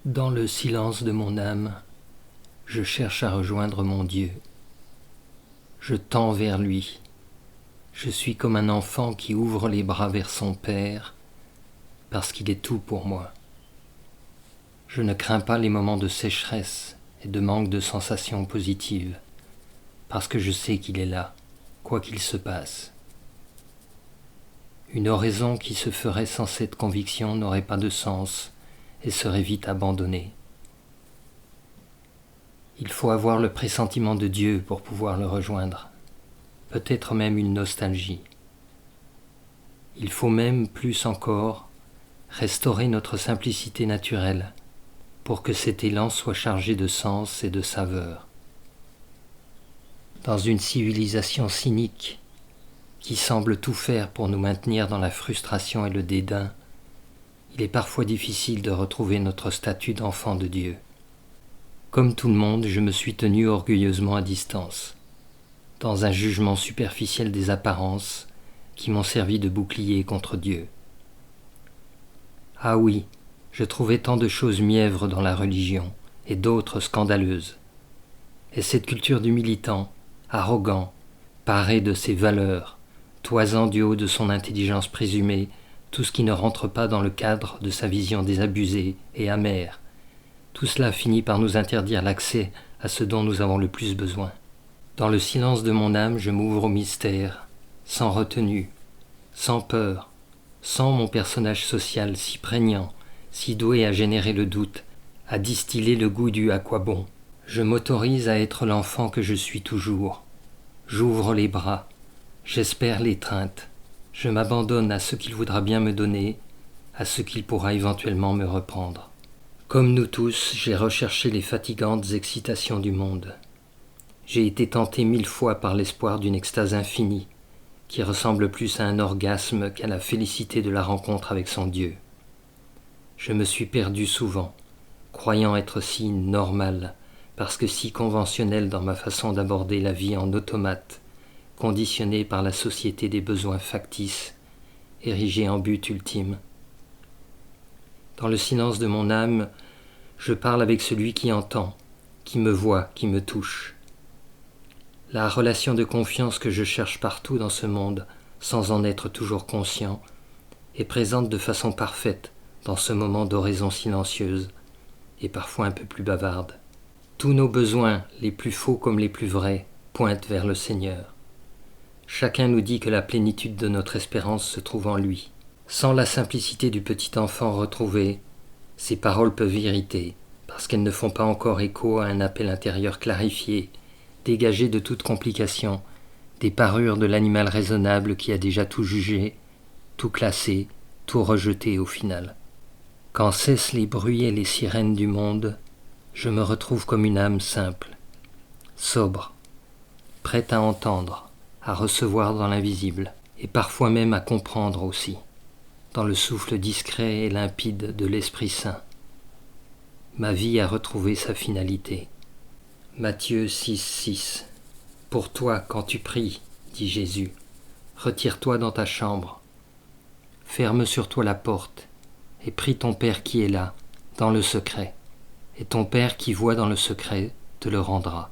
Dans le silence de mon âme, je cherche à rejoindre mon Dieu. Je tends vers lui. Je suis comme un enfant qui ouvre les bras vers son Père, parce qu'il est tout pour moi. Je ne crains pas les moments de sécheresse et de manque de sensations positives, parce que je sais qu'il est là, quoi qu'il se passe. Une oraison qui se ferait sans cette conviction n'aurait pas de sens et serait vite abandonnée. Il faut avoir le pressentiment de Dieu pour pouvoir le rejoindre, peut-être même une nostalgie. Il faut même, plus encore, restaurer notre simplicité naturelle pour que cet élan soit chargé de sens et de saveur. Dans une civilisation cynique qui semble tout faire pour nous maintenir dans la frustration et le dédain, il est parfois difficile de retrouver notre statut d'enfant de Dieu. Comme tout le monde, je me suis tenu orgueilleusement à distance, dans un jugement superficiel des apparences qui m'ont servi de bouclier contre Dieu. Ah oui, je trouvais tant de choses mièvres dans la religion et d'autres scandaleuses. Et cette culture du militant, arrogant, paré de ses valeurs, toisant du haut de son intelligence présumée tout ce qui ne rentre pas dans le cadre de sa vision désabusée et amère, tout cela finit par nous interdire l'accès à ce dont nous avons le plus besoin. Dans le silence de mon âme, je m'ouvre au mystère, sans retenue, sans peur, sans mon personnage social si prégnant, si doué à générer le doute, à distiller le goût du à quoi bon. Je m'autorise à être l'enfant que je suis toujours. J'ouvre les bras, j'espère l'étreinte, je m'abandonne à ce qu'il voudra bien me donner, à ce qu'il pourra éventuellement me reprendre. Comme nous tous, j'ai recherché les fatigantes excitations du monde. J'ai été tenté 1000 fois par l'espoir d'une extase infinie, qui ressemble plus à un orgasme qu'à la félicité de la rencontre avec son Dieu. Je me suis perdu souvent, croyant être si normal, parce que si conventionnel dans ma façon d'aborder la vie en automate, conditionné par la société des besoins factices, érigé en but ultime. Dans le silence de mon âme, je parle avec celui qui entend, qui me voit, qui me touche. La relation de confiance que je cherche partout dans ce monde, sans en être toujours conscient, est présente de façon parfaite dans ce moment d'oraison silencieuse, et parfois un peu plus bavarde. Tous nos besoins, les plus faux comme les plus vrais, pointent vers le Seigneur. Chacun nous dit que la plénitude de notre espérance se trouve en lui. Sans la simplicité du petit enfant retrouvé, ces paroles peuvent irriter, parce qu'elles ne font pas encore écho à un appel intérieur clarifié, dégagé de toute complication, des parures de l'animal raisonnable qui a déjà tout jugé, tout classé, tout rejeté au final. Quand cessent les bruits et les sirènes du monde, je me retrouve comme une âme simple, sobre, prête à entendre, à recevoir dans l'invisible, et parfois même à comprendre aussi, dans le souffle discret et limpide de l'Esprit Saint. Ma vie a retrouvé sa finalité. Matthieu 6,6. Pour toi, quand tu pries, dit Jésus, retire-toi dans ta chambre, ferme sur toi la porte, et prie ton Père qui est là, dans le secret, et ton Père qui voit dans le secret te le rendra.